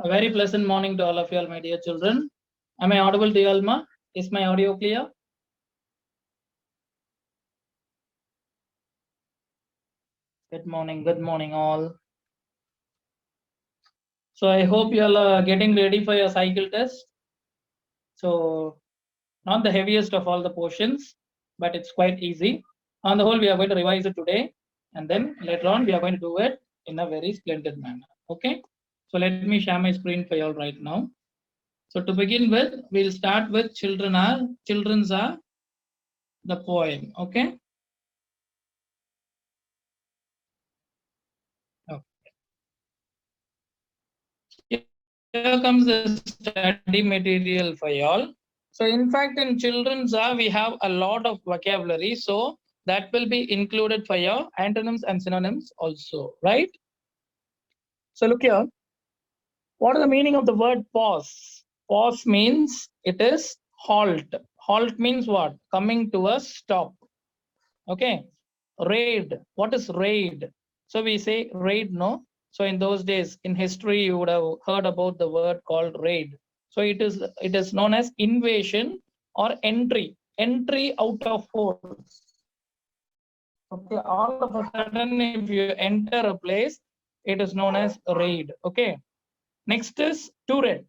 A very pleasant morning to all of you all, my dear children. Am I audible to you all, ma? Is my audio clear? Good morning all. So I hope you all are getting ready for your cycle test. So not the heaviest of all the portions, but it's quite easy. On the whole, we are going to revise it today, and then later on we are going to do it in a very splendid manner. Okay. So let me share my screen for you all right now. So to begin with, we'll start with children's are the poem. Okay. Here comes the study material for y'all. So in fact, in children's we have a lot of vocabulary. So that will be included for your antonyms and synonyms also, right? So look here. What is the meaning of the word pause? Pause means it is halt. Halt means what? Coming to a stop. Okay. Raid. What is raid? So we say raid, no? So in those days, in history, you would have heard about the word called raid. So it is known as invasion or entry. Entry out of force. Okay, all of a sudden, if you enter a place, it is known as raid. Okay. Next is turret.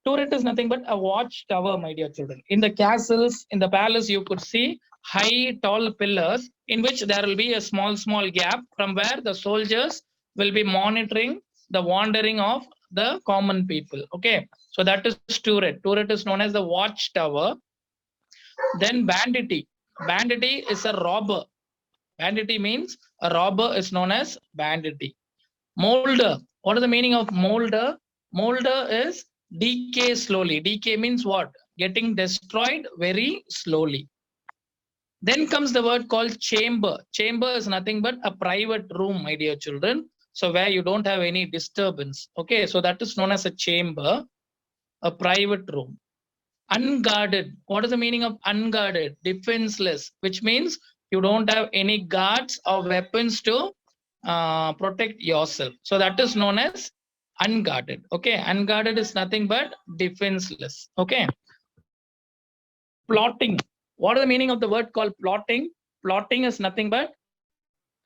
Turret is nothing but a watchtower, my dear children. In the castles, in the palace, you could see high, tall pillars in which there will be a small gap from where the soldiers will be monitoring the wandering of the common people. Okay, so that is turret. Turret is known as the watchtower. Then bandity. Bandity is a robber. Bandity means a robber is known as bandity. Molder. What is the meaning of molder? Molder is decay slowly. Decay means what? Getting destroyed very slowly. Then comes the word called chamber. Chamber is nothing but a private room, my dear children. So where you don't have any disturbance. Okay, so that is known as a chamber, a private room. Unguarded. What is the meaning of unguarded? Defenseless, which means you don't have any guards or weapons to protect yourself. So that is known as unguarded. Okay, unguarded is nothing but defenseless. Okay, plotting. What is the meaning of the word called plotting? Plotting is nothing but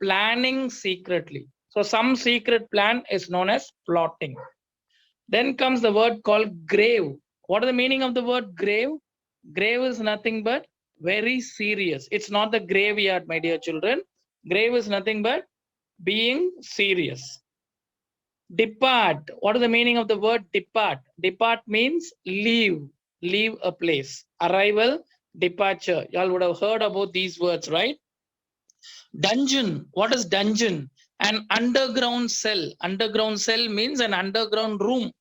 planning secretly. So some secret plan is known as plotting. Then comes the word called grave. What is the meaning of the word grave? Grave is nothing but very serious. It's not the graveyard, my dear children. Grave is nothing but being serious. Depart. What is the meaning of the word depart? Depart means leave. Leave a place. Arrival, departure. Y'all would have heard about these words, right? Dungeon. What is dungeon? An underground cell. Underground cell means an underground room,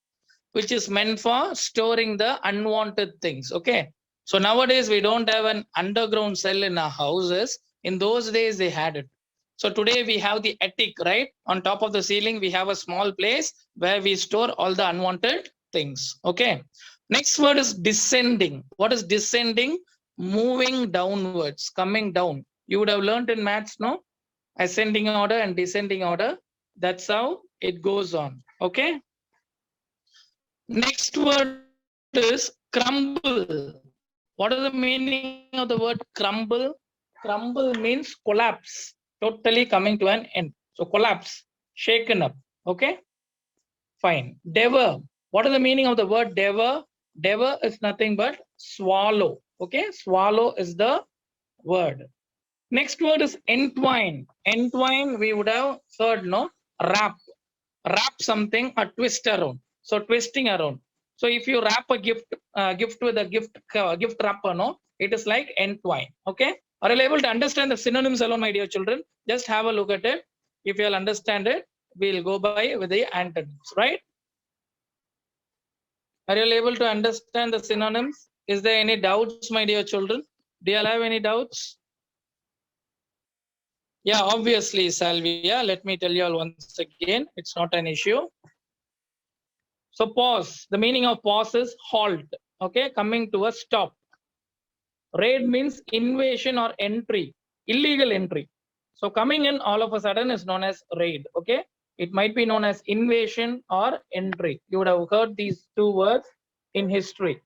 which is meant for storing the unwanted things. Okay. So nowadays we don't have an underground cell in our houses. In those days they had it. So today we have the attic, right? On top of the ceiling, we have a small place where we store all the unwanted things. Okay. Next word is descending. What is descending? Moving downwards, coming down. You would have learned in maths, no? Ascending order and descending order. That's how it goes on. Okay. Next word is crumble. What is the meaning of the word crumble? Crumble means collapse, totally coming to an end. So collapse, shaken up. Okay, fine. Devour. What is the meaning of the word devour? Devour is nothing but swallow. Okay, swallow is the word. Next word is entwine. Entwine, we would have heard, no? Wrap. Wrap something or twist around. So twisting around. So if you wrap a gift with a gift wrapper, no, it is like entwine. Okay. Are you able to understand the synonyms alone, my dear children? Just have a look at it. If you'll understand it, we'll go by with the antonyms, right? Are you able to understand the synonyms? Is there any doubts, my dear children? Do you all have any doubts? Yeah, obviously, Salvia. Let me tell you all once again, it's not an issue. So pause. The meaning of pause is halt. Okay, coming to a stop. Raid means invasion or entry, illegal entry. So coming in all of a sudden is known as raid. Okay, It might be known as invasion or entry. You would have heard these two words in history.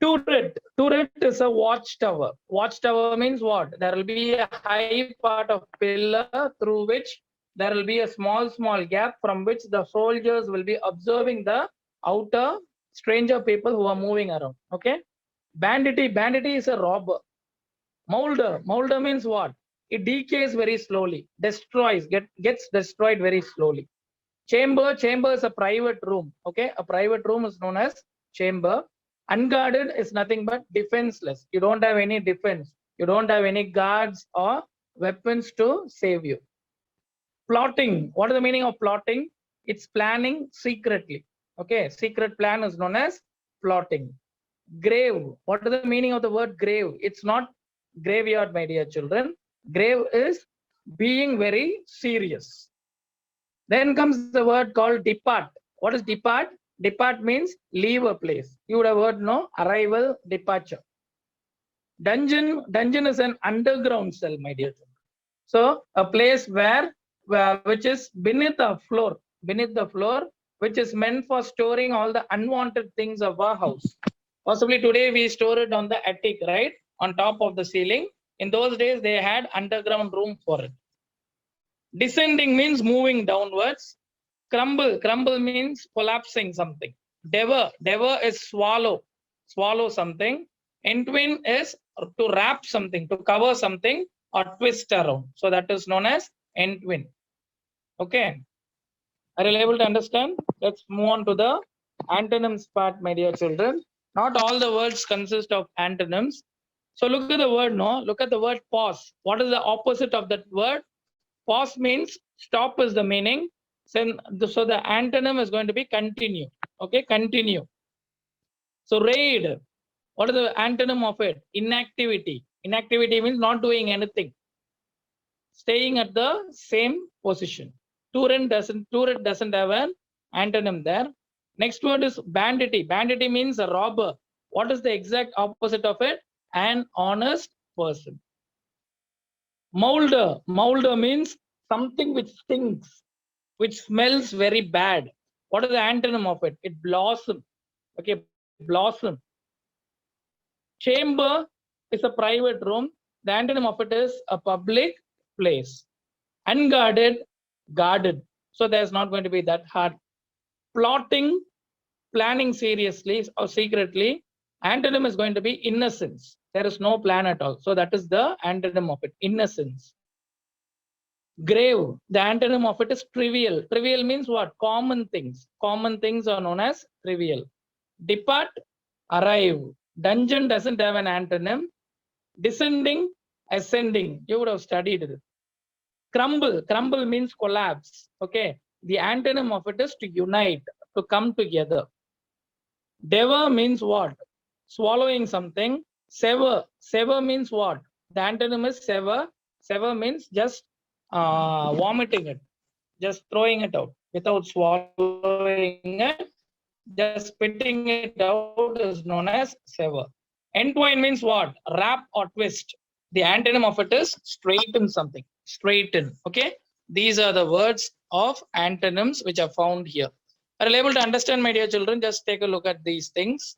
Turret. Turret is a watchtower. Watchtower means what? There will be a high part of pillar through which there will be a small gap from which the soldiers will be observing the outer stranger people who are moving around. Okay. Bandity. Bandity is a robber. Molder. Molder means what? It decays very slowly, destroys, gets destroyed very slowly. Chamber. Chamber is a private room. Okay. A private room is known as chamber. Unguarded is nothing but defenseless. You don't have any defense. You don't have any guards or weapons to save you. Plotting. What is the meaning of plotting? It's planning secretly. Okay. Secret plan is known as plotting. Grave. What is the meaning of the word grave? It's not graveyard, my dear children. Grave is being very serious. Then comes the word called depart. What is depart? Depart means leave a place. You would have heard, no? Arrival, departure. Dungeon. Dungeon is an underground cell, my dear children. So a place where which is beneath the floor, which is meant for storing all the unwanted things of our house. Possibly today we store it on the attic, right? On top of the ceiling. In those days, they had underground room for it. Descending means moving downwards. Crumble. Crumble means collapsing something. Devour. Devour is swallow. Swallow something. Entwine is to wrap something, to cover something or twist around. So that is known as entwine. Okay. Are you able to understand? Let's move on to the antonyms part, my dear children. Not all the words consist of antonyms. So look at the word, no? Look at the word pause. What is the opposite of that word? Pause means stop is the meaning. So the antonym is going to be continue. Okay, continue. So raid. What is the antonym of it? Inactivity. Inactivity means not doing anything. Staying at the same position. Turret doesn't have an antonym there. Next word is bandity. Bandity means a robber. What is the exact opposite of it? An honest person. Molder. Molder means something which stinks, which smells very bad. What is the antonym of it? It blossom. Okay, blossom. Chamber is a private room. The antonym of it is a public place. Unguarded, guarded. So there's not going to be that hard. Plotting, planning seriously or secretly. Antonym is going to be innocence. There is no plan at all. So that is the antonym of it, innocence. Grave, the antonym of it is trivial. Trivial means what? Common things. Common things are known as trivial. Depart, arrive. Dungeon doesn't have an antonym. Descending, ascending. You would have studied it. Crumble. Crumble means collapse. Okay. The antonym of it is to unite, to come together. Devour means what? Swallowing something. Sever. Sever means what? The antonym is sever. Sever means just vomiting it, just throwing it out without swallowing it, just spitting it out is known as sever. Entwine means what? Wrap or twist. The antonym of it is straighten something. Straighten. Okay. These are the words of antonyms which are found here. Are you able to understand, my dear children? Just take a look at these things.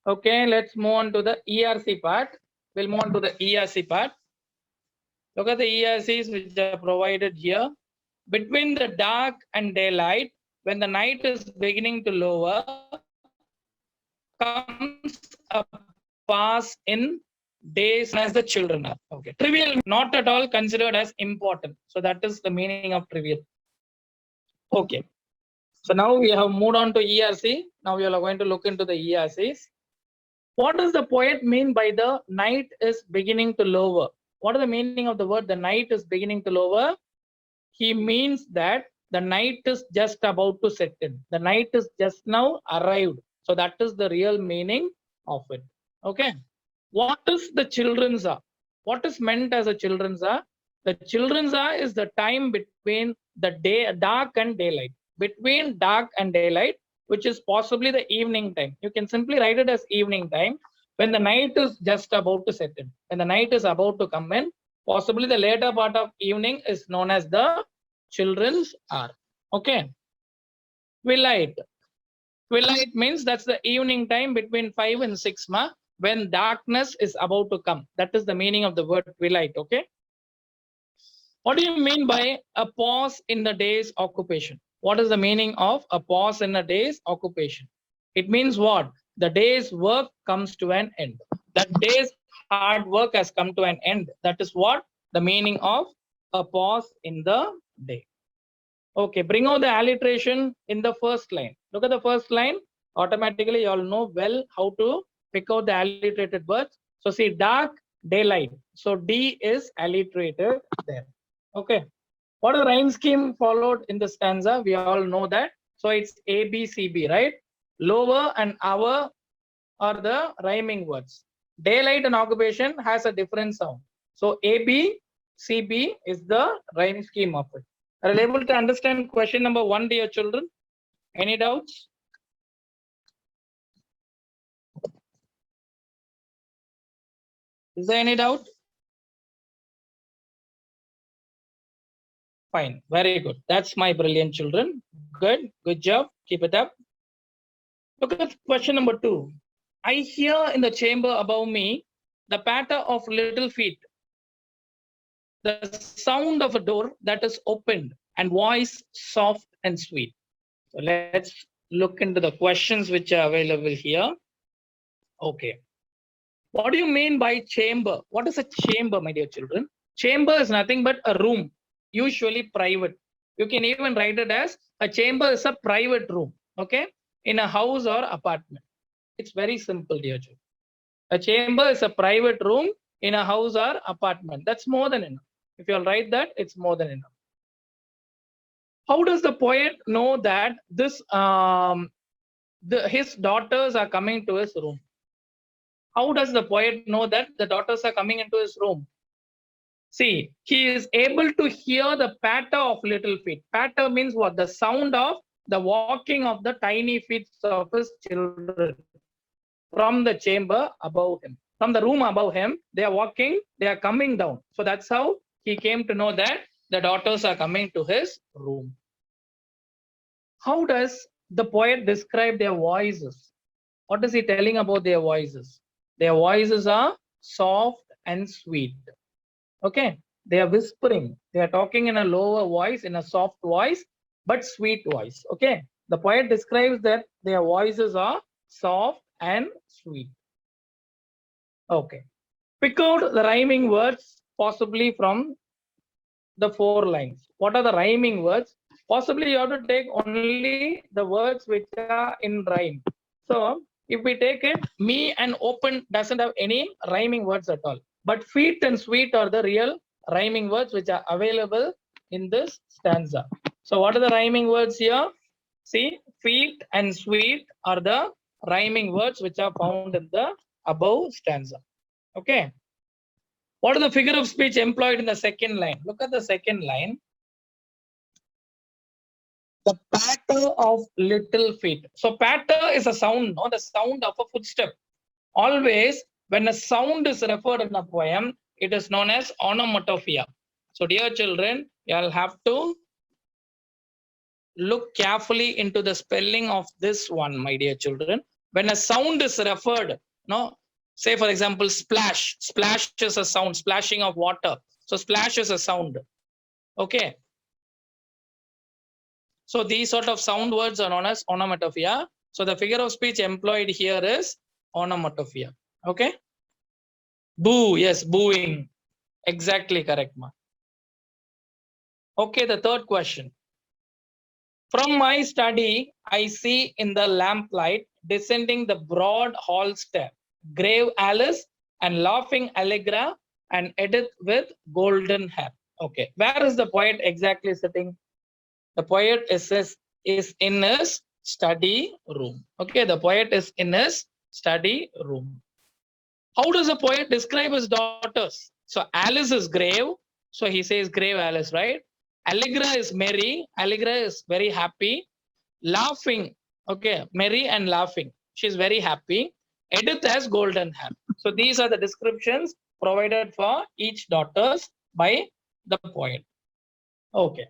Okay, let's move on to the ERC part. We'll move on to the ERC part. Look at the ERCs which are provided here. Between the dark and daylight, when the night is beginning to lower, comes a pass in days as the children are. Okay. Trivial, not at all considered as important. So that is the meaning of trivial. Okay. So now we have moved on to ERC. Now we are going to look into the ERCs. What does the poet mean by the night is beginning to lower? What is the meaning of the word the night is beginning to lower? He means that the night is just about to set in. The night is just now arrived. So that is the real meaning of it. Okay. What is the children's hour? What is meant as a children's hour? The children's hour is the time between the day, dark and daylight. Between dark and daylight, which is possibly the evening time. You can simply write it as evening time. when the night is just about to set in. When the night is about to come in, possibly the later part of evening is known as the children's hour. Okay. Twilight. Twilight means that's the evening time between 5 and 6 when darkness is about to come. That is the meaning of the word twilight. Okay. What do you mean by a pause in the day's occupation? What is the meaning of a pause in a day's occupation? It means what? The day's work comes to an end. That day's hard work has come to an end. That is what the meaning of a pause in the day. Okay, bring out the alliteration in the first line. Look at the first line. Automatically, you all know well how to pick out the alliterated words. So see, dark, daylight. So D is alliterated there. Okay. What a rhyme scheme followed in the stanza? We all know that. So it's A, B, C, B, right? Lower and hour are the rhyming words. Daylight and occupation has a different sound. So A, B, C, B is the rhyme scheme of it. Are you able to understand question number 1, dear children? Any doubts? Is there any doubt? Fine, very good. That's my brilliant children. Good job. Keep it up. Look at question number 2. I hear in the chamber above me the patter of little feet, the sound of a door that is opened, and voice soft and sweet. So let's look into the questions which are available here. Okay. What do you mean by chamber? What is a chamber, my dear children? Chamber is nothing but a room, usually private. You can even write it as a chamber is a private room, okay, in a house or apartment. It's very simple, dear children. A chamber is a private room in a house or apartment. That's more than enough. If you'll write that, it's more than enough. How does the poet know that his daughters are coming to his room? How does the poet know that the daughters are coming into his room? See, he is able to hear the patter of little feet. Patter means what? The sound of the walking of the tiny feet of his children from the chamber above him. From the room above him, they are walking, they are coming down. So that's how he came to know that the daughters are coming to his room. How does the poet describe their voices? What is he telling about their voices? Their voices are soft and sweet. Okay, they are whispering. They are talking in a lower voice, in a soft voice, but sweet voice. Okay, the poet describes that their voices are soft and sweet. Okay, pick out the rhyming words possibly from the 4 lines. What are the rhyming words? Possibly you have to take only the words which are in rhyme. So if we take it, me and open doesn't have any rhyming words at all. But feet and sweet are the real rhyming words which are available in this stanza. So what are the rhyming words here? See, feet and sweet are the rhyming words which are found in the above stanza. Okay. What are the figure of speech employed in the second line? Look at the second line. The patter of little feet. So patter is a sound, no? The sound of a footstep. Always, when a sound is referred in a poem, it is known as onomatopoeia. So dear children, you'll have to look carefully into the spelling of this one, my dear children. When a sound is referred, no, say for example, splash. Splash is a sound, splashing of water. So splash is a sound. Okay. So these sort of sound words are known as onomatopoeia. So the figure of speech employed here is onomatopoeia. Okay. Boo, yes, booing. Exactly correct, ma. Okay, the third question. From my study, I see in the lamplight descending the broad hall stair, grave Alice and laughing Allegra and Edith with golden hair. Okay, where is the poet exactly sitting? The poet is in his study room. Okay, the poet is in his study room. How does the poet describe his daughters? So Alice is grave. So he says grave Alice, right? Allegra is merry. Allegra is very happy. Laughing. Okay, merry and laughing. She's very happy. Edith has golden hair. So these are the descriptions provided for each daughters by the poet. Okay.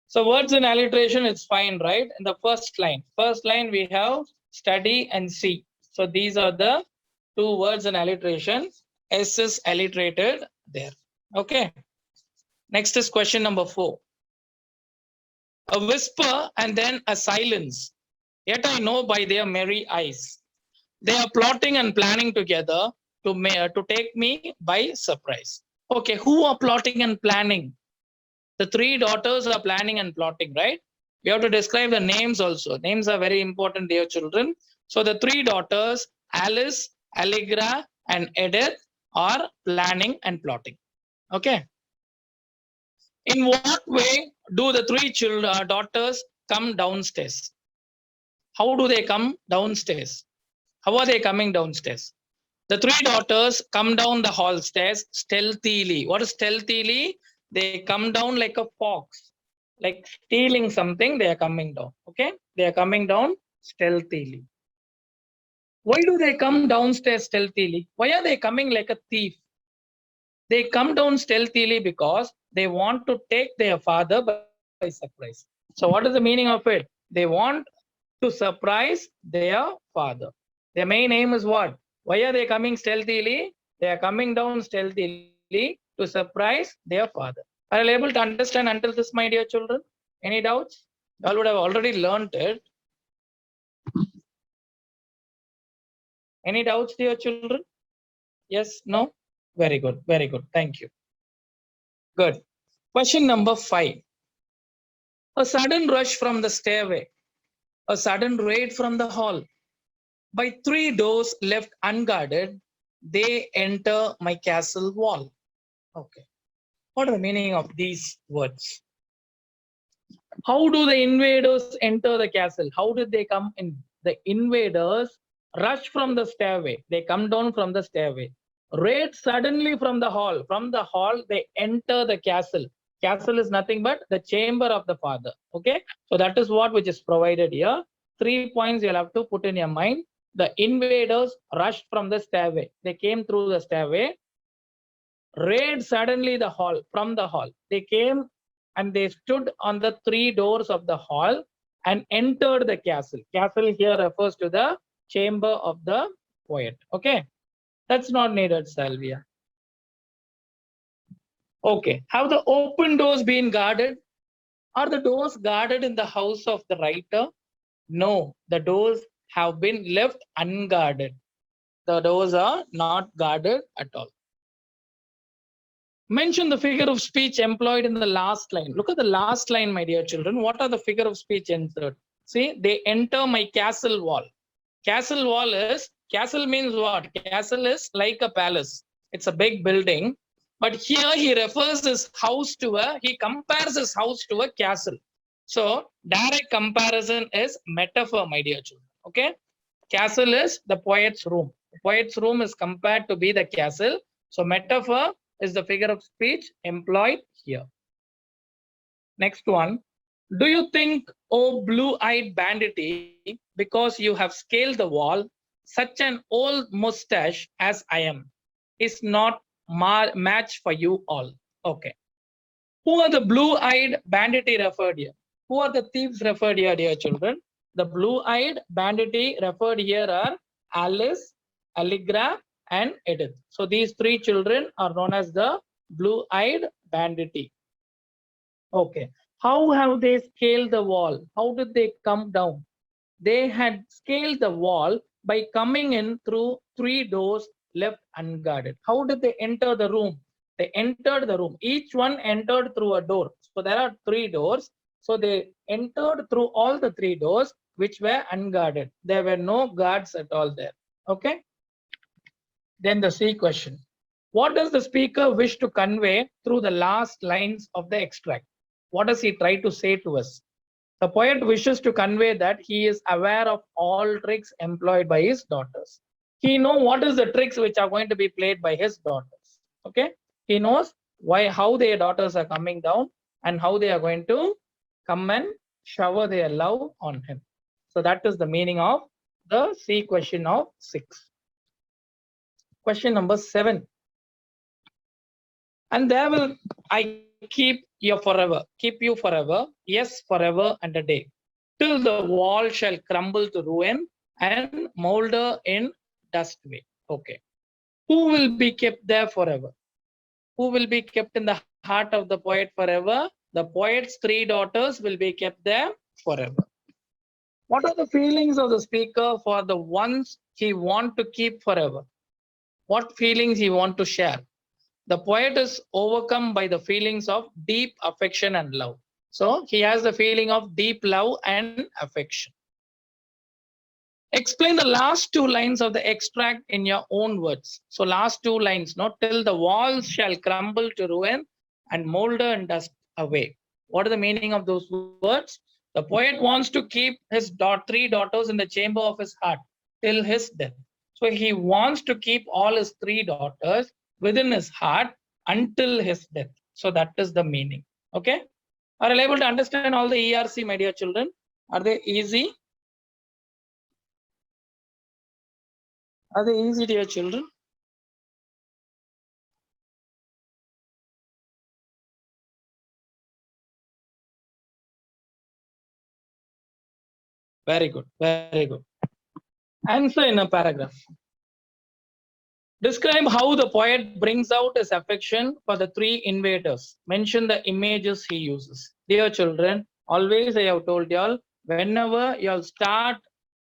So words in alliteration, it's fine, right? In the first line we have study and see. So these are the two words in alliteration. S is alliterated there. Okay. Next is question number 4. A whisper and then a silence. Yet I know by their merry eyes. They are plotting and planning together to take me by surprise. Okay, who are plotting and planning? The three daughters are planning and plotting, right? We have to describe the names also. Names are very important, dear children. So the three daughters, Alice, Allegra, and Edith, are planning and plotting. Okay. In what way do the three daughters come downstairs? How do they come downstairs? How are they coming downstairs? The three daughters come down the hall stairs stealthily. What is stealthily? They come down like a fox, like stealing something. They are coming down. Okay, they are coming down stealthily. Why do they come downstairs stealthily? Why are they coming like a thief? They come down stealthily because they want to take their father by surprise. So what is the meaning of it? They want to surprise their father. Their main aim is what? Why are they coming stealthily? They are coming down stealthily to surprise their father. Are you able to understand until this, my dear children? Any doubts? You all would have already learned it. Any doubts, dear children? Yes, no? Very good, very good. Thank you. Good. Question number 5. A sudden rush from the stairway, a sudden raid from the hall. By 3 doors left unguarded, they enter my castle wall. Okay. What are the meaning of these words? How do the invaders enter the castle? How did they come in? The invaders rush from the stairway. They come down from the stairway. Raid suddenly from the hall. From the hall, they enter the castle. Castle is nothing but the chamber of the father. Okay. So that is what which is provided here. 3 points you'll have to put in your mind. The invaders rushed from the stairway. They came through the stairway. Raid suddenly the hall. From the hall, they came and they stood on the 3 doors of the hall and entered the castle. Castle here refers to the chamber of the poet. Okay, that's not needed, Salvia. Okay, have the open doors been guarded? Are the doors guarded in the house of the writer? No, the doors have been left unguarded. The doors are not guarded at all. Mention the figure of speech employed in the last line. Look at the last line, my dear children. What are the figure of speech entered? See, they enter my castle wall. Castle wall is, castle means what? Castle is like a palace. It's a big building. But here he refers his house to he compares his house to a castle. So direct comparison is metaphor, my dear children. Okay. Castle is the poet's room. The poet's room is compared to be the castle. So metaphor is the figure of speech employed here. Next one. Do you think, oh blue-eyed vanity, because you have scaled the wall, such an old mustache as I am, is not match for you all? Okay. Who are the blue-eyed bandity referred here? Who are the thieves referred here, dear children? The blue-eyed bandity referred here are Alice, Allegra, and Edith. So these 3 children are known as the blue-eyed banditti. Okay. How have they scaled the wall? How did they come down? They had scaled the wall by coming in through 3 doors left unguarded. How did they enter the room? They entered the room. Each one entered through a door. So there are 3 doors. So they entered through all the 3 doors which were unguarded. There were no guards at all there. Okay. Then the C question. What does the speaker wish to convey through the last lines of the extract? What does he try to say to us? The poet wishes to convey that he is aware of all tricks employed by his daughters. He knows what is the tricks which are going to be played by his daughters. Okay. He knows how their daughters are coming down and how they are going to come and shower their love on him. So that is the meaning of the C question of 6. Question number 7. And there will I keep you forever, yes, forever and a day, till the wall shall crumble to ruin and molder in dust way. Okay. Who will be kept there forever? Who will be kept in the heart of the poet forever? The poet's 3 daughters will be kept there forever. What are the feelings of the speaker for the ones he want to keep forever? What feelings he want to share? The poet is overcome by the feelings of deep affection and love. So he has the feeling of deep love and affection. Explain the last 2 lines of the extract in your own words. So last 2 lines, not till the walls shall crumble to ruin and molder and dust away. What is the meaning of those words? The poet wants to keep his 3 daughters in the chamber of his heart till his death. So he wants to keep all his 3 daughters within his heart until his death. So that is the meaning. Okay. Are you able to understand all the ERC, my dear children? Are they easy? Are they easy, dear children? Very good. Very good. Answer in a paragraph. Describe how the poet brings out his affection for the 3 invaders. Mention the images he uses. Dear children, always I have told y'all, whenever you'll start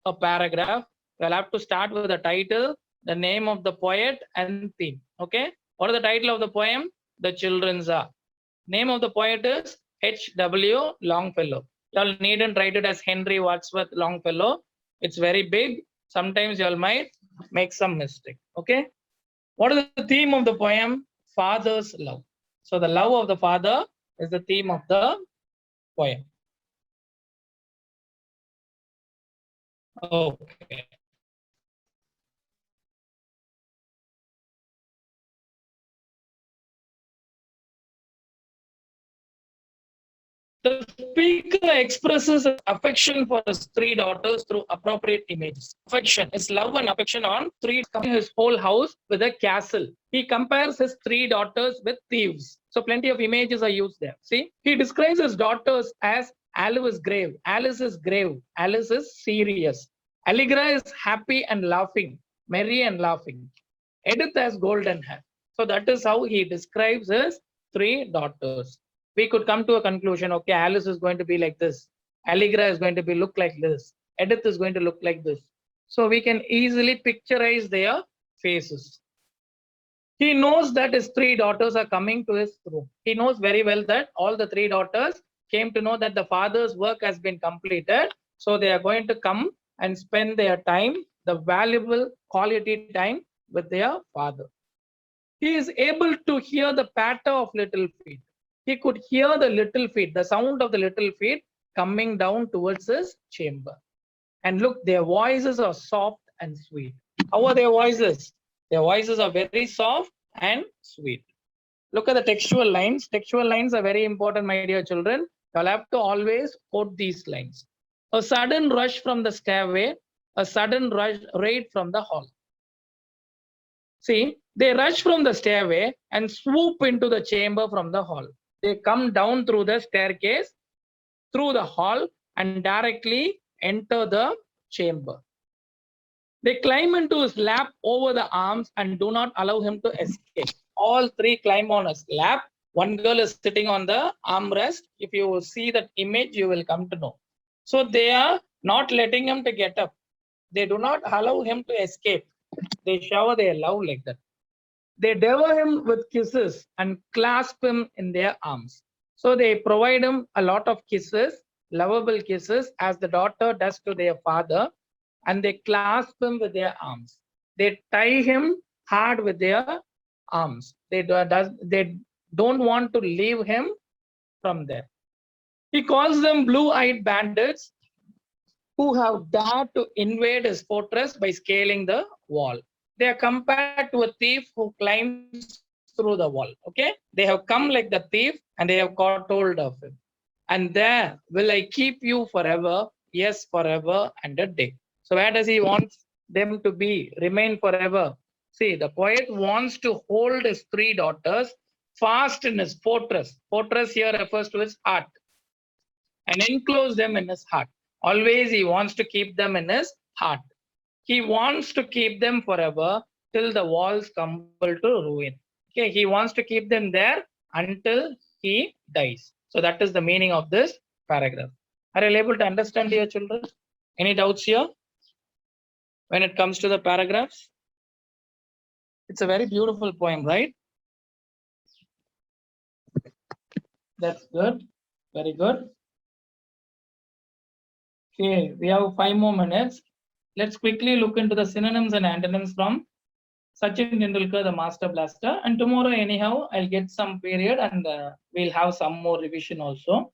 a paragraph, you'll have to start with the title, the name of the poet, and theme. Okay? What is the title of the poem? The Children's Are. Name of the poet is H.W. Longfellow. Y'all needn't write it as Henry Wadsworth Longfellow. It's very big. Sometimes y'all might make some mistake. Okay? What is the theme of the poem? Father's love. So the love of the father is the theme of the poem. Okay. The speaker expresses affection for his 3 daughters through appropriate images. Affection is love and affection on 3, his whole house with a castle. He compares his 3 daughters with thieves. So plenty of images are used there. See, he describes his daughters as Alice is grave. Alice is grave. Alice is serious. Allegra is happy and laughing, merry and laughing. Edith has golden hair. So that is how he describes his 3 daughters. We could come to a conclusion. Okay, Alice is going to be like this. Allegra is going to be look like this. Edith is going to look like this. So we can easily picturize their faces. He knows that his 3 daughters are coming to his room. He knows very well that all the 3 daughters came to know that the father's work has been completed. So they are going to come and spend their time, the valuable quality time with their father. He is able to hear the patter of little feet. He could hear the little feet, the sound of the little feet coming down towards his chamber. And look, their voices are soft and sweet. How are their voices? Their voices are very soft and sweet. Look at the textual lines. Textual lines are very important, my dear children. You'll have to always quote these lines. A sudden rush from the stairway, a sudden rush right from the hall. See, they rush from the stairway and swoop into the chamber from the hall. They come down through the staircase, through the hall, and directly enter the chamber. They climb into his lap over the arms and do not allow him to escape. All 3 climb on his lap. One girl is sitting on the armrest. If you see that image, you will come to know. So they are not letting him to get up. They do not allow him to escape. They shower their love like that. They devour him with kisses and clasp him in their arms. So they provide him a lot of kisses, lovable kisses, as the daughter does to their father, and they clasp him with their arms. They tie him hard with their arms. They don't want to leave him from there. He calls them blue-eyed bandits who have dared to invade his fortress by scaling the wall. They are compared to a thief who climbs through the wall. Okay, they have come like the thief and they have caught hold of him. And there will I keep you forever, yes, forever and a day. So where does he want them to be? Remain forever. See, the poet wants to hold his three daughters fast in his fortress. Fortress here refers to his heart, and enclose them in his heart. Always he wants to keep them in his heart. He wants to keep them forever till the walls crumble to ruin. Okay, he wants to keep them there until he dies. So that is the meaning of this paragraph. Are you able to understand, dear children? Any doubts here when it comes to the paragraphs? It's a very beautiful poem, right? That's good. Very good. Okay, we have 5 more minutes. Let's quickly look into the synonyms and antonyms from Sachin Tendulkar, the Master Blaster. And tomorrow, anyhow, I'll get some period and we'll have some more revision also.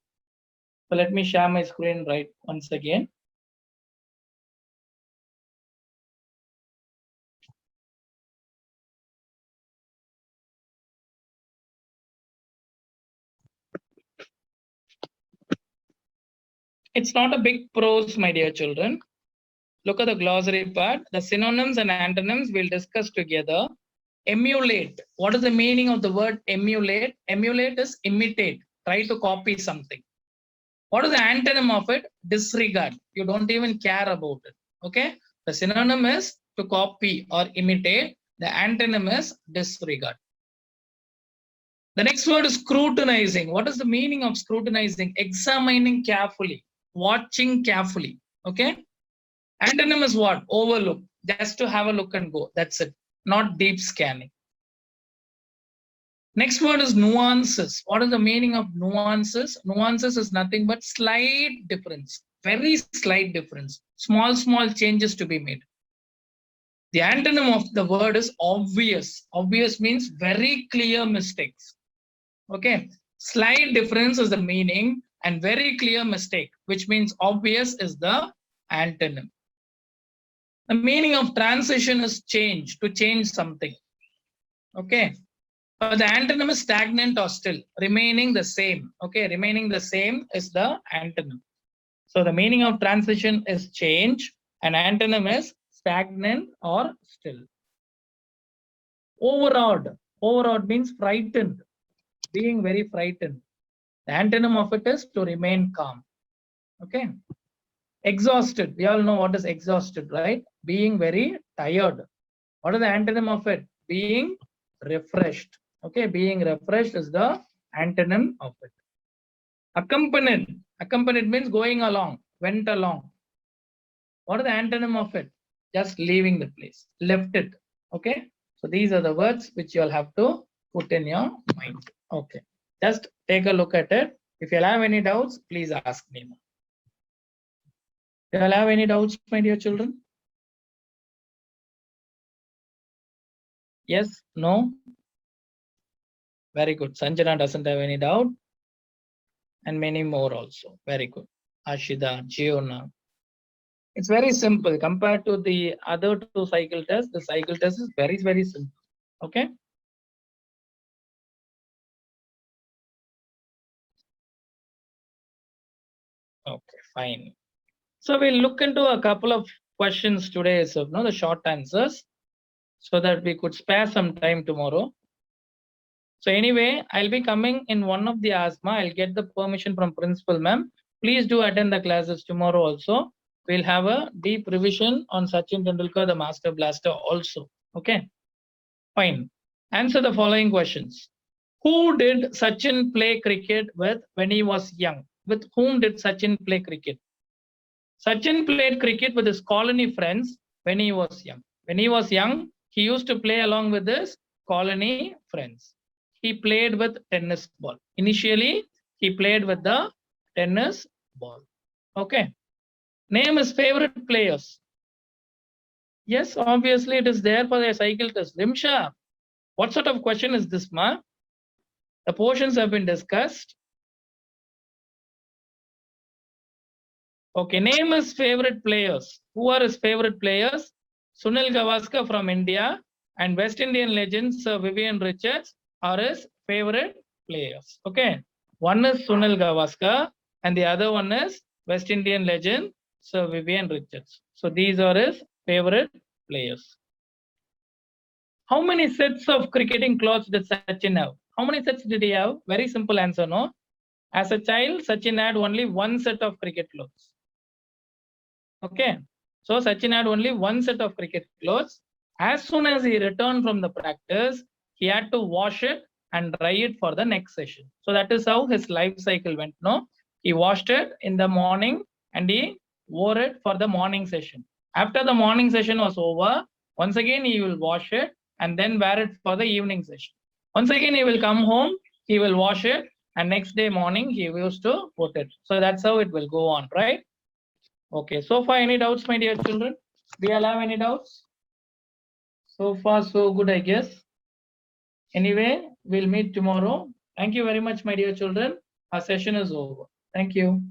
So let me share my screen right once again. It's not a big prose, my dear children. Look at the glossary part. The synonyms and antonyms we'll discuss together. Emulate. What is the meaning of the word emulate? Emulate is imitate. Try to copy something. What is the antonym of it? Disregard. You don't even care about it. Okay. The synonym is to copy or imitate. The antonym is disregard. The next word is scrutinizing. What is the meaning of scrutinizing? Examining carefully, watching carefully. Okay. Antonym is what? Overlook. Just to have a look and go. That's it. Not deep scanning. Next word is nuances. What is the meaning of nuances? Nuances is nothing but slight difference. Very slight difference. Small changes to be made. The antonym of the word is obvious. Obvious means very clear mistakes. Okay. Slight difference is the meaning and very clear mistake, which means obvious is the antonym. The meaning of transition is change, to change something. Okay. But the antonym is stagnant or still, remaining the same. Okay. Remaining the same is the antonym. So the meaning of transition is change and antonym is stagnant or still. Overawed. Overawed means frightened, being very frightened. The antonym of it is to remain calm. Okay. Exhausted. We all know what is exhausted, right? Being very tired. What is the antonym of it? Being refreshed. Okay. Being refreshed is the antonym of it. Accompanied. Accompanied means going along, went along. What is the antonym of it? Just leaving the place, left it. Okay. So these are the words which you'll have to put in your mind. Okay. Just take a look at it. If you'll have any doubts, please ask me. Do you have any doubts, my dear children? Yes? No? Very good. Sanjana doesn't have any doubt. And many more also. Very good. Ashida, Giona. It's very simple. Compared to the other two cycle tests, the cycle test is very, very simple. Okay? Okay, fine. So we'll look into a couple of questions today, so the short answers, so that we could spare some time tomorrow. So anyway, I'll be coming in one of the asthma. I'll get the permission from principal ma'am. Please do attend the classes tomorrow also. We'll have a deep revision on Sachin Tendulkar, the Master Blaster also. Okay, fine. Answer the following questions. Who did Sachin play cricket with when he was young? With whom did Sachin play cricket? Sachin played cricket with his colony friends when he was young. When he was young, he used to play along with his colony friends. He played with tennis ball. Initially, he played with the tennis ball. Okay. Name his favorite players. Yes, obviously it is there for the cycle test. Rimsha, what sort of question is this, ma? The portions have been discussed. Okay, name his favorite players. Who are his favorite players? Sunil Gavaskar from India and West Indian legend Sir Vivian Richards are his favorite players. Okay, one is Sunil Gavaskar and the other one is West Indian legend Sir Vivian Richards. So these are his favorite players. How many sets of cricketing clothes did Sachin have? How many sets did he have? Very simple answer, no? As a child, Sachin had only one set of cricket clothes. Okay. So Sachin had only one set of cricket clothes. As soon as he returned from the practice, he had to wash it and dry it for the next session. So that is how his life cycle went. No, he washed it in the morning and he wore it for the morning session. After the morning session was over, once again he will wash it and then wear it for the evening session. Once again he will come home, he will wash it, and next day morning he used to put it. So that's how it will go on, right? Okay, so far any doubts, my dear children? Do you all have any doubts? So far, so good, I guess. Anyway, we'll meet tomorrow. Thank you very much, my dear children. Our session is over. Thank you.